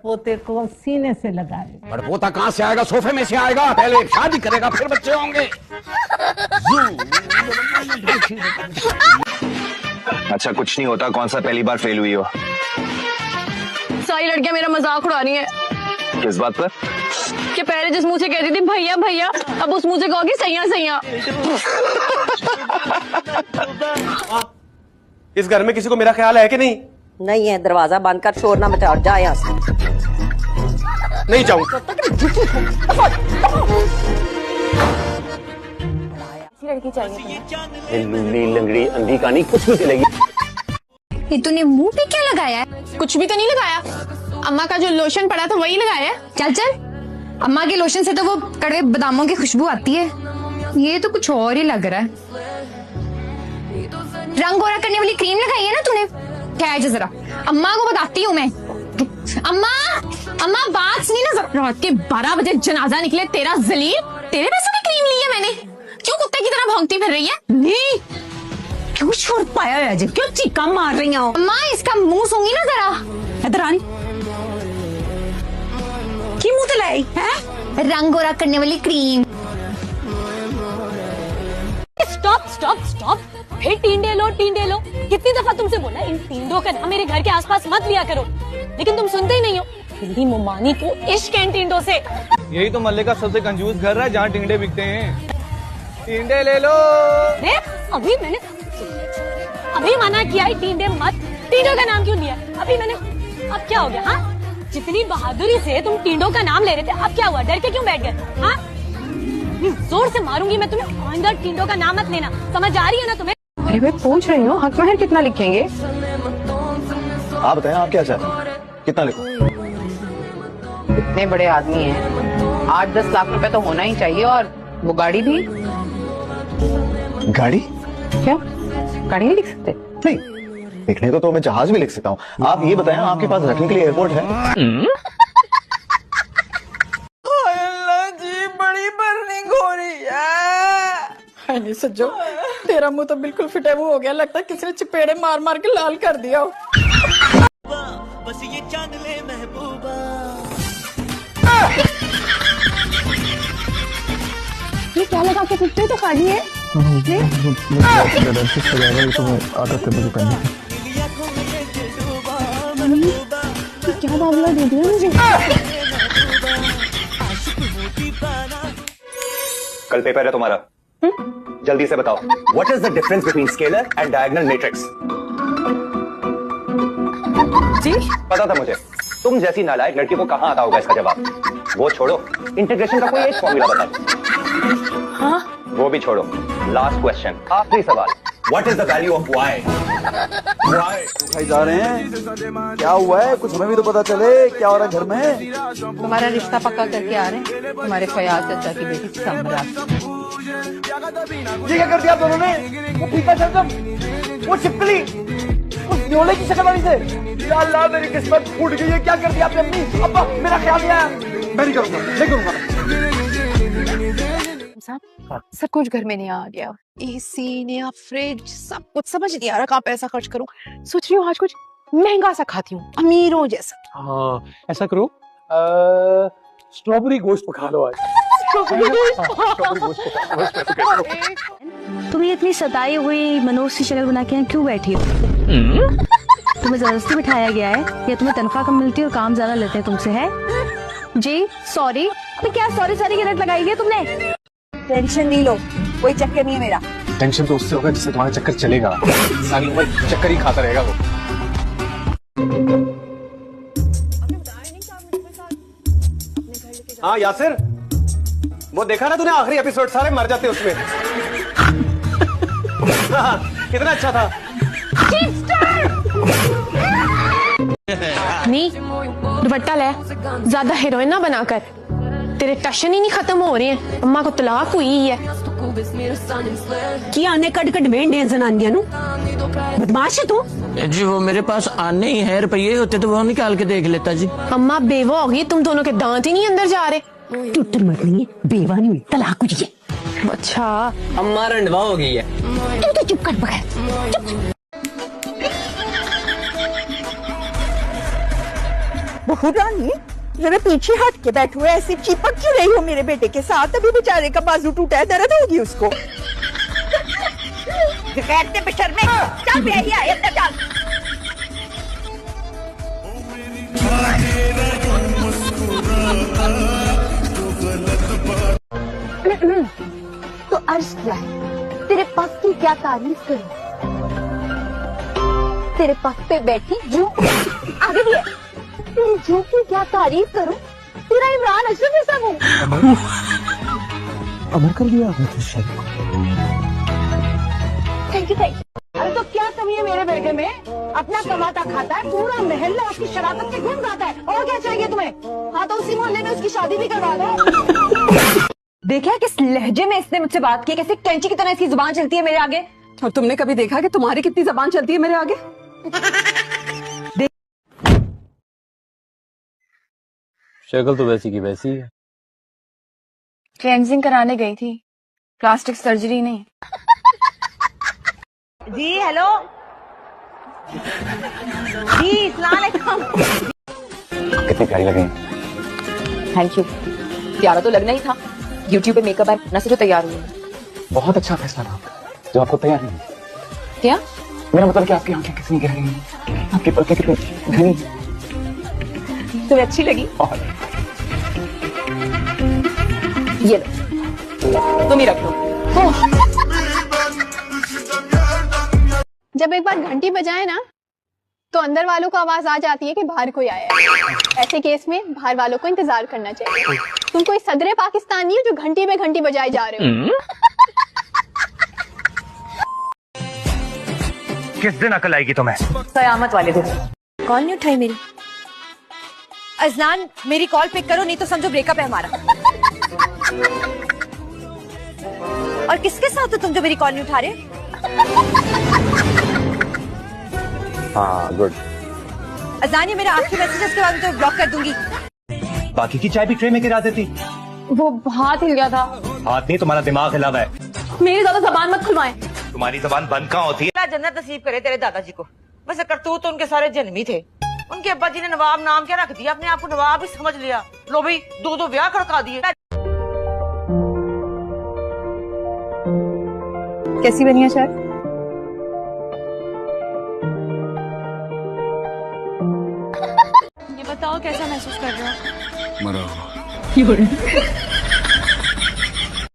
पोते को सीने से लगाएगा। बड़पोता कहाँ से आएगा? सोफे में से आएगा। पहले शादी करेगा फिर बच्चे होंगे। अच्छा कुछ नहीं होता, कौन सा पहली बार फेल हुई हो? सारी लड़कियां मेरा मजाक उड़ा रही है। किस बात पर? कि पहले जिस मुंह से कहती थी भैया भैया, अब उस मुंह से कहोगी सैया सैया। इस घर में किसी को मेरा ख्याल है कि नहीं? नहीं है, दरवाजा बंद कर, शोर ना मचा, जा यहाँ से। नहीं जाऊँ। लड़की चाहिए। लूली लंगड़ी अंधी कहानी कुछ भी चलेगी। ये तूने मुंह पे क्या लगाया है? कुछ भी तो नहीं लगाया, अम्मा का जो लोशन पड़ा था वही लगाया है। चल चल, अम्मा के लोशन से तो वो कड़वे बादामों की खुशबू आती है, ये तो कुछ और ही लग रहा है। रंग गोरा करने वाली क्रीम लगाई है ना तूने? क्या है जरा, अम्मा को बताती हूँ मैं। अम्मा अम्मा बात सुनी ना, रात के 12 बजे जनाजा निकले तेरा जलील, तेरे पैसों की क्रीम ली है मैंने। क्यों कुत्ते की तरह भौंकती फिर रही है? नहीं, क्यों छोड़ पाया है जी, क्यों चीका मार रही हो? अम्मा इसका मुंह सूंगी ना जरा। इधर आनी की मुंह तो लाई है? रंग गोरा करने वाली क्रीम। स्टॉप स्टॉप स्टॉप, फिर टींडे लो टींडे लो। कितनी दफा तुमसे बोला इन टींडों का नाम मेरे घर के आसपास मत लिया करो, लेकिन तुम सुनते ही नहीं हो। मेरी मुमानी को इश्क है टींडों से। यही तो मल्ले का सबसे कंजूस घर है जहाँ टींडे बिकते हैं। टींडे ले लो। अभी मैंने अभी मना किया है टींडे मत। टींडों का नाम क्यों लिया? अभी मैंने, अब क्या हो गया? हाँ, जितनी बहादुरी से तुम टींडों का नाम ले रहे थे, अब क्या हुआ? डर के क्यों बैठ गए? हाँ, जोर से मारूंगी मैं तुम्हें। आइंदा टींडों का नाम मत लेना, समझ आ रही है ना तुम्हें? अरे मैं पूछ रही हूँ, हक महर कितना लिखेंगे? आप बताएं, आप क्या चाहते हैं, कितना लिखो? इतने बड़े आदमी हैं, 8-10 लाख रुपए तो होना ही चाहिए। और वो गाड़ी भी। गाड़ी? क्या गाड़ी नहीं लिख सकते? नहीं, लिखने को तो मैं जहाज भी लिख सकता हूँ। आप ये बताएं, आपके पास रखने के लिए एयरपोर्ट है? जी बड़ी बर्निंग हो रही है। नहीं सज्जो, तेरा मुंह तो बिल्कुल फिटे हुआ हो गया, लगता है किसी ने चपेड़े मार मार के लाल कर दिया हो। बस ये जान ले महबूबा। ये क्या लगा के कुत्ते तो खाली है। क्या बाबला दे दिया मुझे? कल पेपर है तुम्हारा, जल्दी से बताओ। What is the difference between scalar and diagonal matrix? जी पता था मुझे, तुम जैसी नालायक लड़की को कहाँ आता होगा इसका जवाब। वो छोड़ो, इंटीग्रेशन का कोई एक फॉर्मूला बता दो। हाँ, वो भी छोड़ो, लास्ट क्वेश्चन, आखिरी सवाल। What is the value of Y? भाई जा रहे हैं, क्या हुआ है? कुछ हमें भी तो पता चले क्या हो रहा है घर में। तुम्हारा रिश्ता पक्का करके आ रहे हैं, तुम्हारे फयाज चाचा की बेटी समरा। ये क्या कर दिया आप दोनों ने? वो फीका शलजम, वो छिपकली, उस न्योले की शक्ल वाली से। या अल्लाह, मेरी किस्मत फूट गई है। क्या कर दिया आपने अपनी? अब्बा मेरा ख्याल नहीं आया। मैं नहीं करूंगा, नहीं करूंगा। सब कुछ घर में नहीं आ गया, एसी नया फ्रिज, सब कुछ समझ नहीं आ रहा कहाँ पैसा खर्च करूं। सोच रही हूँ आज कुछ महंगा सा खाती हूँ, अमीरों जैसा। हाँ, ऐसा करो, स्ट्रॉबेरी गोश्त खा लो आज। तुम्हें इतनी सताई हुई मनोज की शक्ल बना के यहाँ क्यों बैठी हो? तुम्हें जबरदस्ती बिठाया गया है या तुम्हें तनख्वाह कम मिलती है और काम ज्यादा लेते हैं तुमसे? है जी सॉरी। अबे क्या सॉरी सॉरी की रट लगाई है तुमने? टेंशन नहीं लो, कोई चक्कर नहीं है मेरा। टेंशन तो उससे होगा जिससे तुम्हारा चक्कर चलेगा। सारी उम्र चक्कर ही खाता रहेगा वो। हाँ यासिर, वो देखा ना तूने आखिरी एपिसोड, सारे मर जाते उसमें। कितना अच्छा था। नहीं, दुपट्टा ले, ज्यादा हीरोइन ना बनाकर, तेरे टशन ही नहीं खत्म हो रहे हैं। अम्मा को तलाक हुई है। की आने कट कट भेंड है जनानियां नु, बदमाश है तू। जी वो मेरे पास आने ही है, रुपये होते तो वो निकाल के देख लेता जी। अम्मा बेवा हो गई, तुम दोनों के दांत ही नहीं अंदर जा रहे। टुट्टर मत नहीं है, बेवा नहीं हुई, तलाक हुई है। अच्छा, अम्मा रंडवा हो गई है। तू तो चुप कर बगैर। बहू रानी जरा पीछे हट के बैठो, ऐसी चिपक क्यों रही हो मेरे बेटे के साथ? अभी बेचारे का बाजू टूटा है, दर्द होगी उसको। चल बे, चल। तो अर्ज क्या है, तेरे पग की क्या तारीफ करूं? तेरे पग पे बैठी जू आगे भी है, तेरी जू की क्या तारीफ करूं? तेरा इमरान अशरफ जैसा हूँ। अमर कर दिया थैंक यू। अरे तो क्या कमी है मेरे बेटे में? अपना कमाता खाता है, पूरा महल्ला उसकी शराफत के गुण गाता है। और क्या चाहिए तुम्हें? हाँ तो उसी मोहल्ले में उसकी शादी भी करवा दो। देखा किस लहजे में इसने मुझसे बात की, कैसे कैंची की तरह इसकी जुबान चलती है मेरे आगे। और तुमने कभी देखा कि तुम्हारी कितनी जुबान चलती है मेरे आगे? शक्ल तो वैसी की वैसी है। क्लेंजिंग कराने गई थी, प्लास्टिक सर्जरी नहीं। जी हेलो जी, अस्सलाम वालेकुम। कितनी प्यारी लगी। Thank you. प्यारा तो लगना ही था, यूट्यूब पे मेकअप ऐप बनने से जो तैयार हुई। बहुत अच्छा फैसला था जो आपको तैयार नहीं। क्या? मेरा मतलब कि आपकी आंखें कितनी गहरी हैं, आपकी पलकें कितनी घनी। तुम्हें अच्छी लगी? ये लो, तुम ही रख लो। जब एक बार घंटी बजाए ना तो अंदर वालों को आवाज आ जाती है कि बाहर कोई आया है। ऐसे केस में बाहर वालों को इंतजार करना चाहिए। तुम कोई सदरे पाकिस्तान नहीं हो जो घंटी पे घंटी बजाए जा रहे हो। किस दिन अकल आएगी तुम्हें? कयामत वाले दिन। कॉल नहीं उठाई मेरी। अजलान मेरी कॉल पिक करो, नहीं तो समझो ब्रेकअप है हमारा। और किसके साथ हो तुम जो मेरी कॉल नहीं उठा रहे? हाँ गुड। अजलान ये मेरा आखिरी मैसेज है, इसके बाद तो ब्लॉक कर दूंगी। बाकी की चाय भी ट्रे में गिरा देती। वो हाथ हिल गया था। हाथ नहीं, तुम्हारा दिमाग हिला हुआ है। मेरी ज्यादा जबान मत खुलवाएं। तुम्हारी जबान बंद कहाँ होती है? जन्नत नसीब करे तेरे दादाजी को। वैसे करतूत तो उनके सारे जन्मी थे। उनके अब्बा जी ने नवाब नाम क्या रख दिया, अपने आप को नवाब ही समझ लिया। लो भाई, दो ब्याह खड़का दिए। कैसी बनी है चाय? ये बताओ कैसा महसूस कर रहे हो? मरा हुआ।